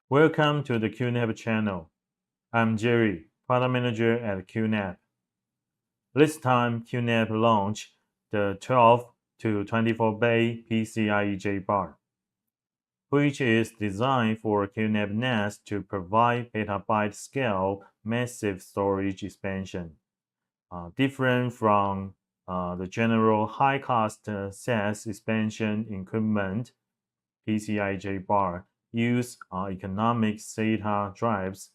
Welcome to the QNAP channel. I'm Jerry, product manager at QNAP. This time, QNAP launched the 12 to 24 bay PCIe JBAR, which is designed for QNAP NAS to provide petabyte scale massive storage expansion, different from the general high-cost SAS expansion equipment. PCIe JBAR use economic SATA drives,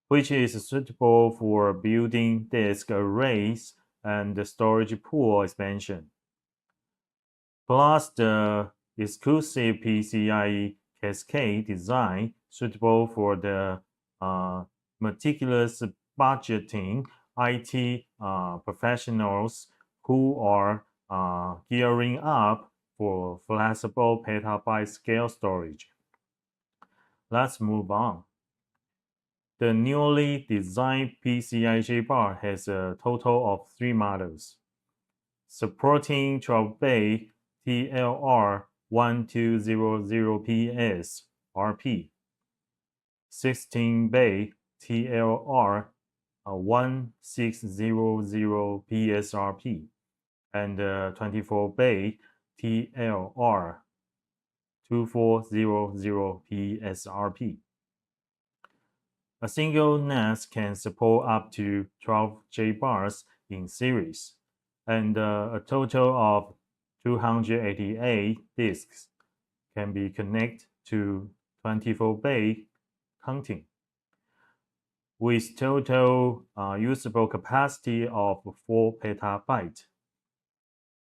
which is suitable for building disk arrays and the storage pool expansion. Plus the exclusive PCIe cascade design suitable for the meticulous budgeting IT professionals who are gearing up for flexible petabyte scale storage. Let's move on. The newly designed PCIe JBAR has a total of 3 models, supporting 12-bay TLR 1200PS RP, 16-bay TLR 1600PS RP, and 24-bay TLR 2400PS RP. A single NAS can support up to 12 JBARs in series, and a total of 288 disks can be connected to 24-bay counting, with total usable capacity of 4 petabyte.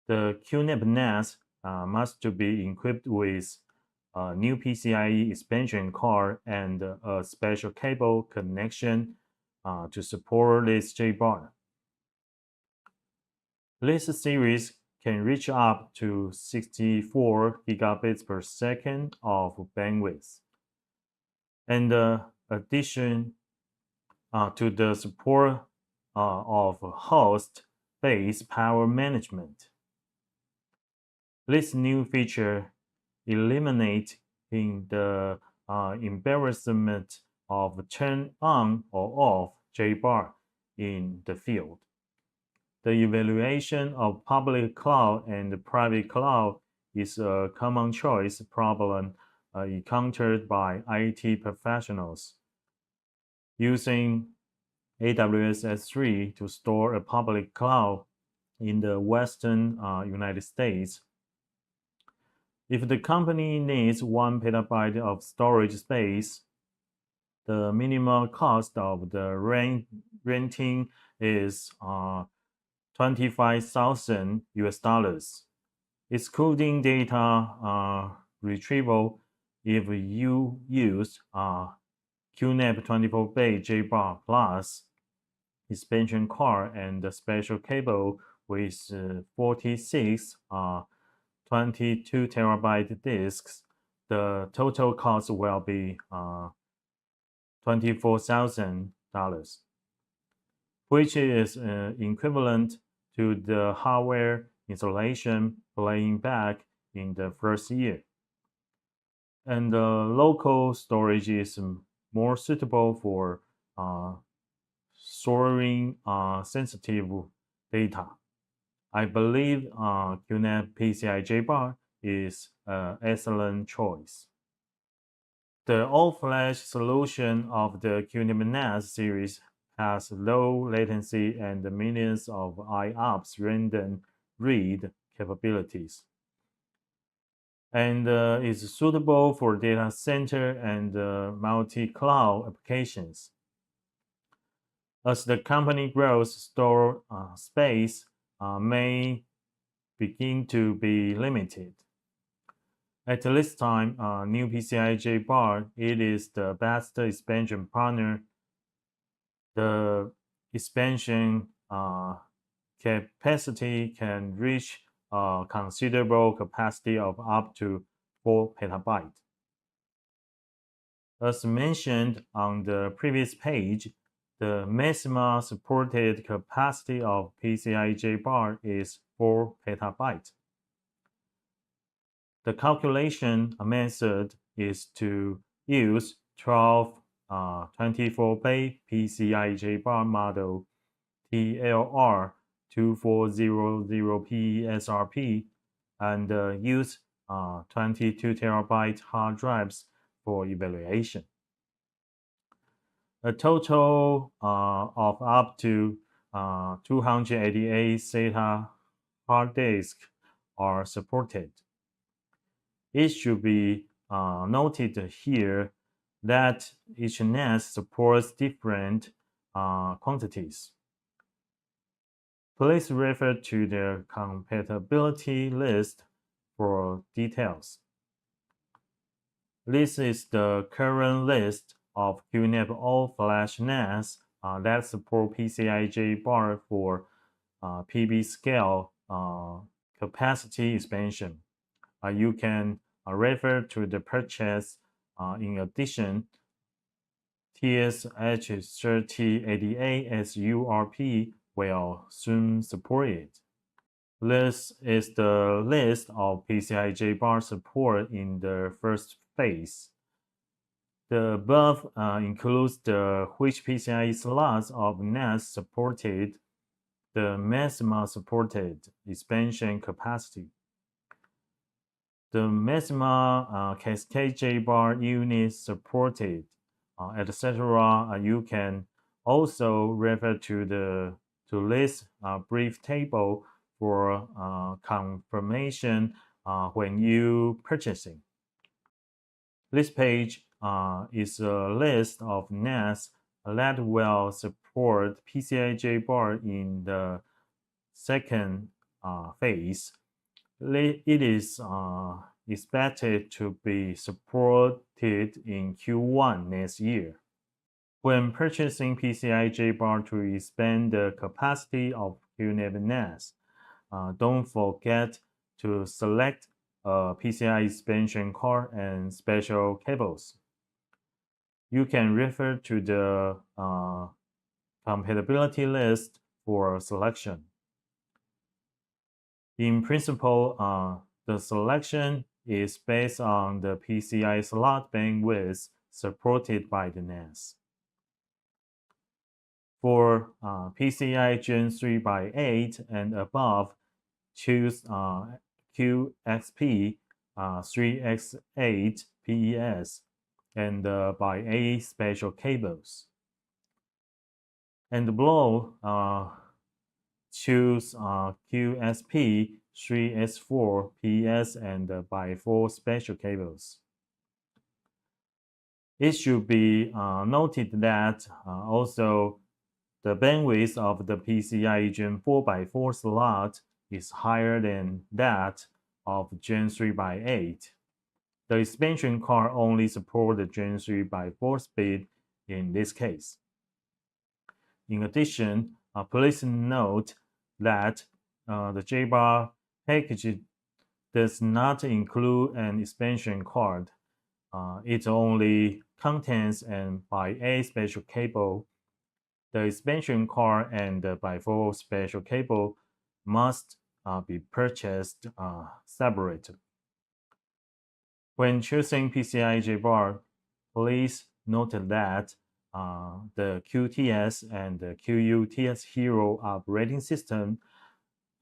The QNAP NAS must be equipped with a new PCIe expansion card and a special cable connection to support this JBAR. This series can reach up to 64 gigabits per second of bandwidth. And addition to the support of host-based power management. This new feature eliminates the embarrassment of turn on or off JBAR in the field. The evaluation of public cloud and private cloud is a common choice problem encountered by IT professionals. Using AWS S3 to store a public cloud in the Western United States. If the company needs 1 petabyte of storage space, the minimum cost of the renting is 25,000 US dollars, excluding data retrieval. If you use QNAP 24-bay JBAR Plus expansion card and the special cable with 46 22 terabyte disks, the total cost will be $24,000, which is equivalent to the hardware installation playing back in the first year. And the local storage is more suitable for storing sensitive data. I believe QNAP PCIe JBAR is an excellent choice. The all-flash solution of the QNAP NAS series has low latency and millions of IOPS random read capabilities, and is suitable for data center and multi-cloud applications. As the company grows, store space may begin to be limited. At this time, new PCIe JBAR, it is the best expansion partner. The expansion capacity can reach a considerable capacity of up to 4 petabyte. As mentioned on the previous page, the maximum supported capacity of PCIe JBAR is 4 petabyte. The calculation method is to use 12 24-bay PCI JBAR model TLR2400P SRP and use 22 terabyte hard drives for evaluation. A total of up to 288 SATA hard disks are supported. It should be noted here that each NAS supports different quantities. Please refer to the compatibility list for details. This is the current list of QNAP all-flash NAS that support PCI JBAR for PB scale capacity expansion. You can refer to the purchase. In addition, TSH3088 SURP will soon support it. This is the list of PCI JBAR support in the first phase. The above includes the which PCI slots of NAS supported, the maximum supported expansion capacity, the maximum cascade JBAR units supported, etc. You can also refer to this brief table for confirmation when you purchasing. This page is a list of NAS that will support PCI JBAR in the second phase. It is expected to be supported in Q1 next year. When purchasing PCI JBAR to expand the capacity of QNAP NAS, don't forget to select a PCI expansion card and special cables. You can refer to the compatibility list for selection. In principle, the selection is based on the PCI slot bandwidth supported by the NAS. For PCI Gen 3x8 and above, choose QXP 3x8 PES and by 8 special cables. And below, choose QSP 3S4 PES and by 4 special cables. It should be noted that also the bandwidth of the PCI Gen 4x4 slot is higher than that of Gen 3x8. The expansion card only supports the Gen 3x4 speed in this case. In addition, please note that the JBAR package does not include an expansion card. It only contains an by-8 special cable. The expansion card and the by-4 special cable must be purchased separately. When choosing PCI JBAR, please note that the QTS and the QUTS Hero operating system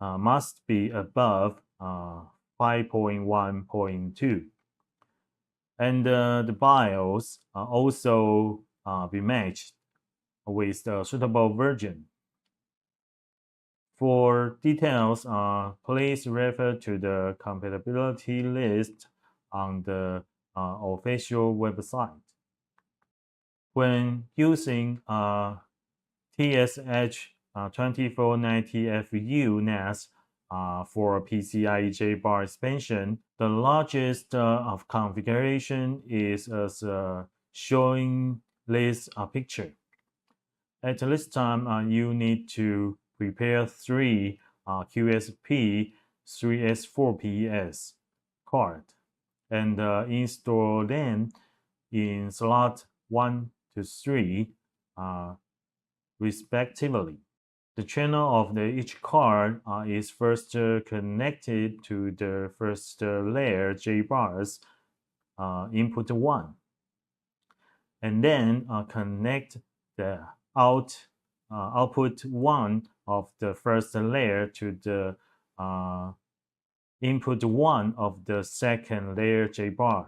must be above 5.1.2. And the BIOS also be matched with the suitable version. For details, please refer to the compatibility list on the official website. When using TSH2490FU NAS for PCI JBAR expansion, the largest of configuration is as showing this picture. At this time, you need to prepare 3 QSP 3S4 PES cards and install them in slot 1 to 3 respectively. The channel of each card is first connected to the first layer JBAR's input 1. and then connect the output 1 of the first layer to the input 1 of the second layer JBar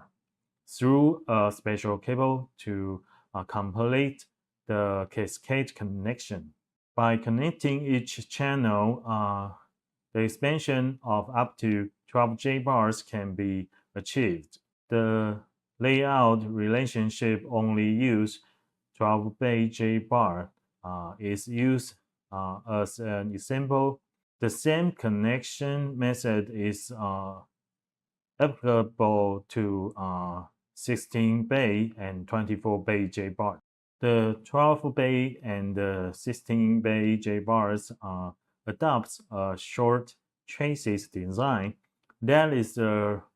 through a special cable to complete the cascade connection. By connecting each channel, the expansion of up to 12 JBars can be achieved. The layout relationship only use 12-bay JBar is used as an example. The same connection method is applicable to 16-bay and 24-bay JBar. The 12-bay and the 16-bay JBars adopts a short traces design that is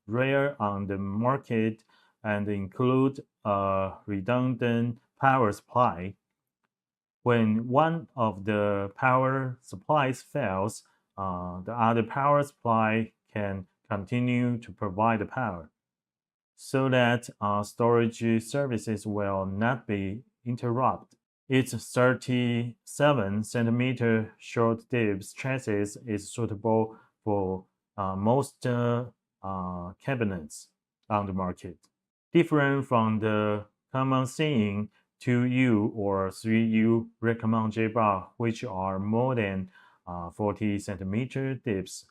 rare on the market and include a redundant power supply. When one of the power supplies fails, the other power supply can continue to provide the power, so that storage services will not be interrupted. Its 37 centimeter short depth chassis is suitable for most cabinets on the market. Different from the common seeing 2U or 3U recommend JBar, which are more than 40 centimeter depth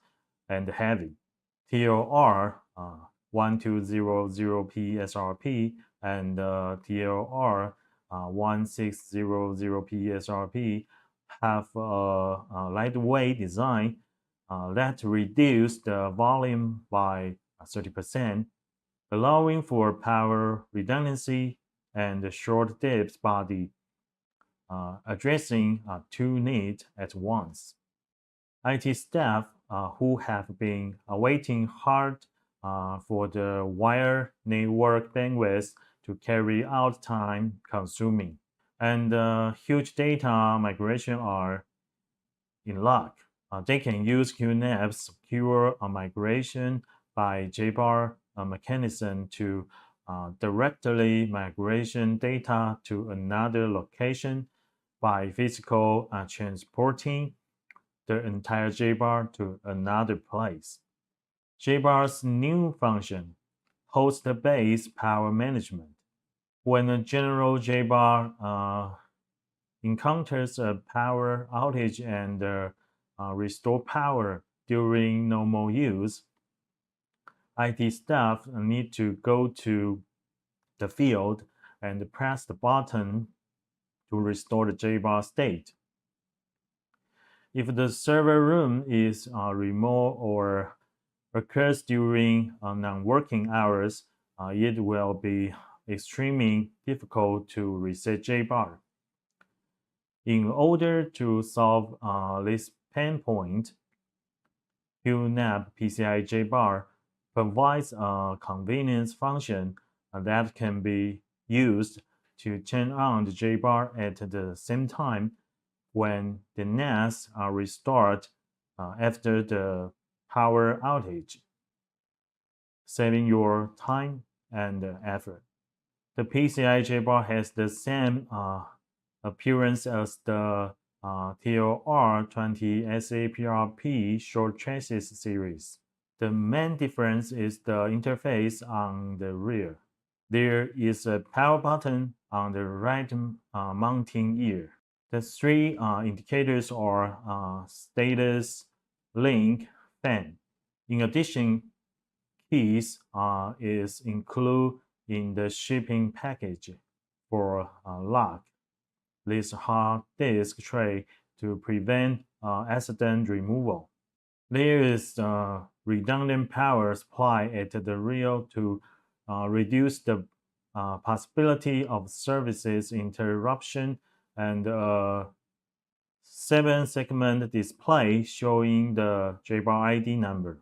and heavy. TLR 1200P SRP and TLR 1600P SRP have a lightweight design that reduce the volume by 30%, allowing for power redundancy and a short depth body, addressing two needs at once. IT staff who have been waiting hard for the wire network bandwidth to carry out time consuming, and huge data migration are in luck. They can use QNAP's secure migration by JBar mechanism to directly migration data to another location by physical transporting the entire JBar to another place. JBar's new function, host-based power management. When a general JBar encounters a power outage and restore power during normal use, IT staff need to go to the field and press the button to restore the JBar state. If the server room is remote or occurs during non-working hours, it will be extremely difficult to reset JBar. In order to solve this pain point, QNAP PCI JBar provides a convenience function that can be used to turn on the JBar at the same time when the NAS are restored after the power outage, saving your time and effort. The PCI JBar has the same appearance as the TLR20 SAPRP short chassis series. The main difference is the interface on the rear. There is a power button on the right mounting ear. The three indicators are status, link, fan. In addition, keys is included in the shipping package for lock this hard disk tray to prevent accident removal. There is redundant power supply at the rear to reduce the possibility of services interruption, and a 7-segment display showing the JBar ID number.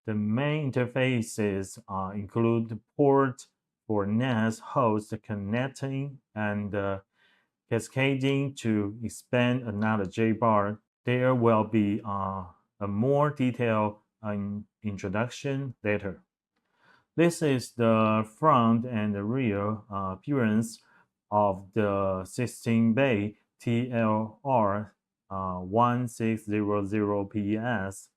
The main interfaces include port for NAS host connecting and cascading to expand another JBar. There will be a more detailed introduction later. This is the front and the rear appearance of the 16-bay TLR 1600PS,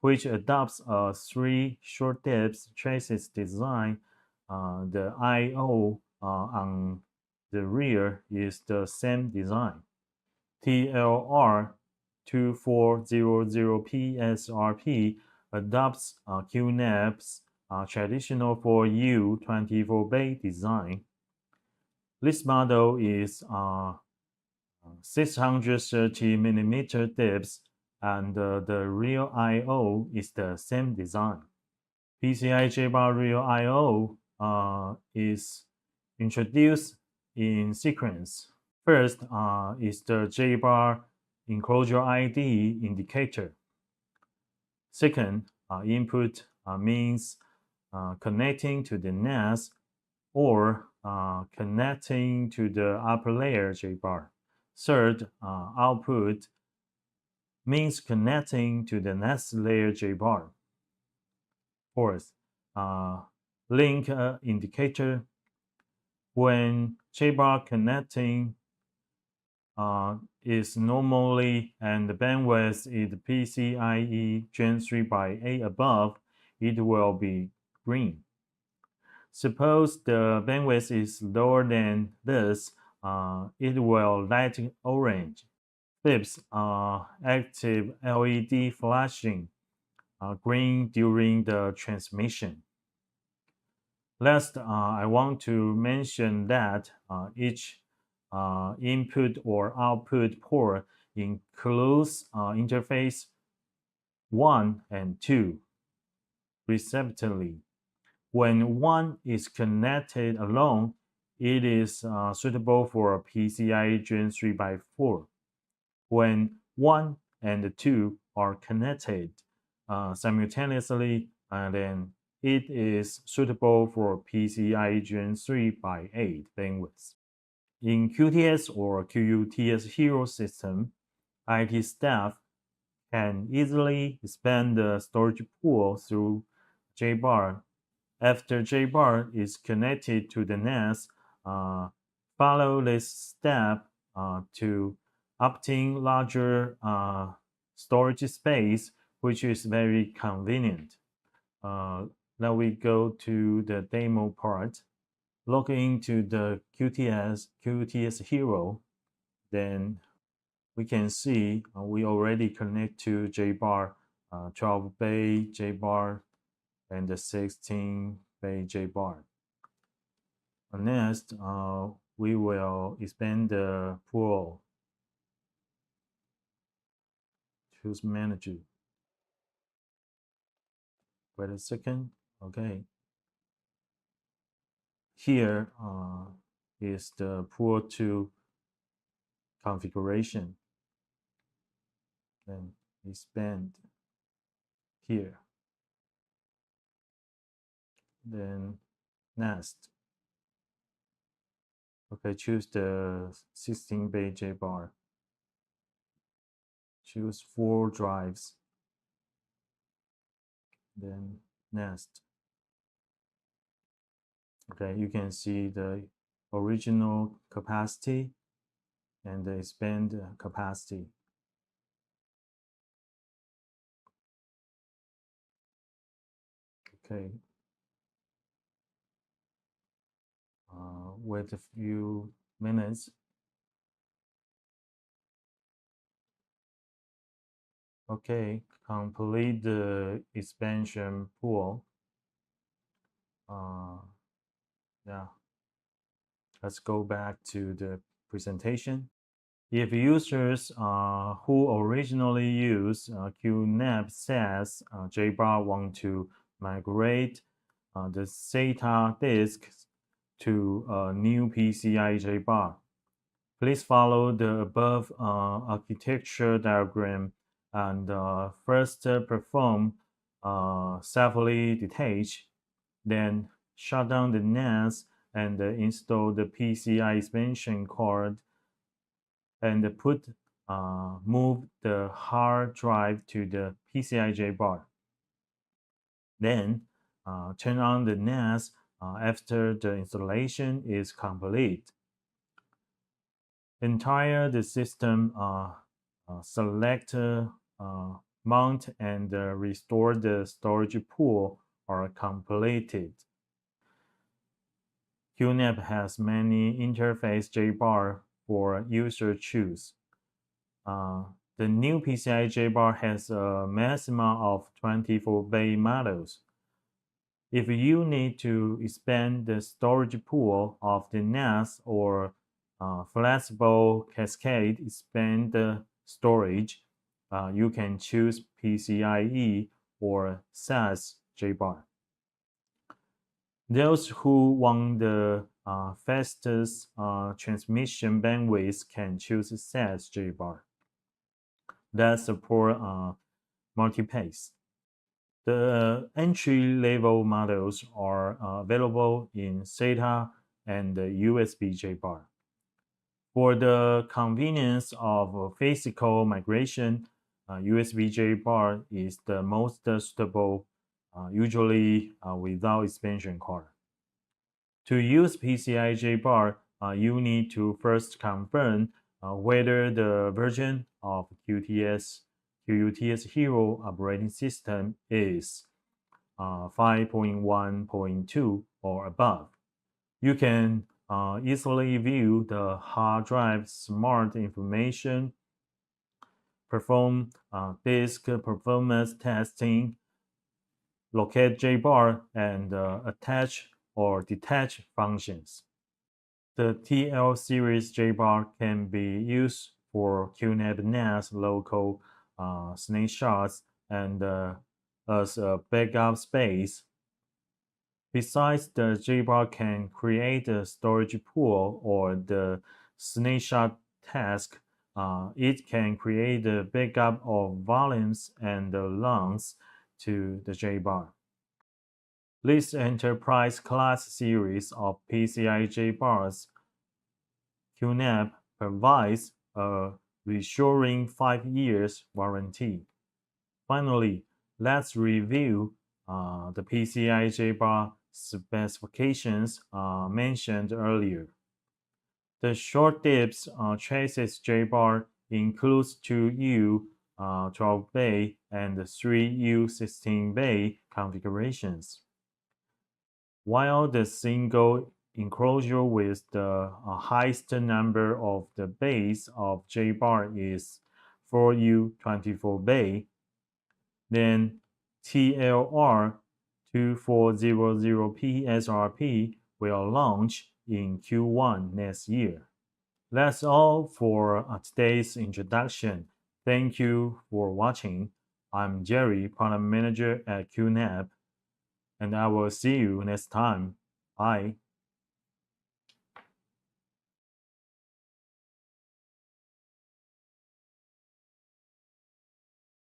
which adopts a 3 short dips chassis design. The I/O on the rear is the same design. TLR 2400PSRP adopts QNAP's traditional 4U 24-bay design. This model is 630mm dips, and the real I/O is the same design. PCI J-bar real I/O is introduced in sequence. First is the J-bar enclosure ID indicator. Second, input means connecting to the NAS or connecting to the upper layer J-bar. Third, output means connecting to the next layer J-bar. Fourth, link indicator. When J-bar connecting is normally and the bandwidth is PCIe Gen 3 by 8 above, it will be green. Suppose the bandwidth is lower than this, it will light orange. Fifth, active LED flashing green during the transmission. Last, I want to mention that each input or output port includes interface 1 and 2, respectively. When 1 is connected alone, it is suitable for PCIe Gen 3 by 4. When 1 and 2 are connected simultaneously, then it is suitable for PCIe Gen 3 by 8 bandwidth. In QTS or QUTS hero system, IT staff can easily expand the storage pool through J-bar. After J-bar is connected to the NAS, follow this step to obtain larger storage space, which is very convenient. Now we go to the demo part. Log into the QTS hero, then we can see we already connect to J-bar 12-bay J-bar and the 16-bay J-bar. Next, we will expand the pool. Choose manager. Wait a second. Okay. Here is the pool 2 configuration. Then expand here. Then next. Okay, choose the 16-bay J-bar. Choose 4 drives. Then next. Okay, you can see the original capacity and the expand capacity. Okay. Wait a few minutes. Okay, complete the expansion pool. Yeah, let's go back to the presentation. If users who originally used QNAP SAS J-bar want to migrate the SATA disks to a new PCI J-bar, please follow the above architecture diagram and first perform safely detach, then shut down the NAS and install the PCI expansion card and move the hard drive to the PCI J-bar. Then turn on the NAS after the installation is complete. Entire the system select, mount, and restore the storage pool are completed. QNAP has many interface JBar for user choose. The new PCI JBar has a maximum of 24 bay models. If you need to expand the storage pool of the NAS or flexible cascade expand the storage, you can choose PCIe or SAS JBar. Those who want the fastest transmission bandwidth can choose SAS JBar that support multipace. The entry-level models are available in SATA and USB JBar. For the convenience of physical migration, USB JBar is the most suitable, usually without expansion card. To use PCI JBar, you need to first confirm whether the version of QUTS Hero operating system is 5.1.2 or above. You can easily view the hard drive smart information, perform disk performance testing, locate JBar, and attach or detach functions. The TL series JBar can be used for QNAP NAS local snapshots and as a backup space. Besides, the JBar can create a storage pool or the snapshot task. It can create a backup of volumes and the longs to the JBar. This enterprise class series of PCI JBars QNAP provides a reassuring 5 years warranty. Finally, let's review the PCI JBar specifications mentioned earlier. The short dips traces JBar includes 2U 12-bay and 3U 16-bay configurations. While the single enclosure with the highest number of the bays of JBar is 4U 24-bay, then TLR 2400P SRP will launch in Q1 next year. That's all for today's introduction. Thank you for watching. I'm Jerry, Product Manager at QNAP, and I will see you next time. Bye.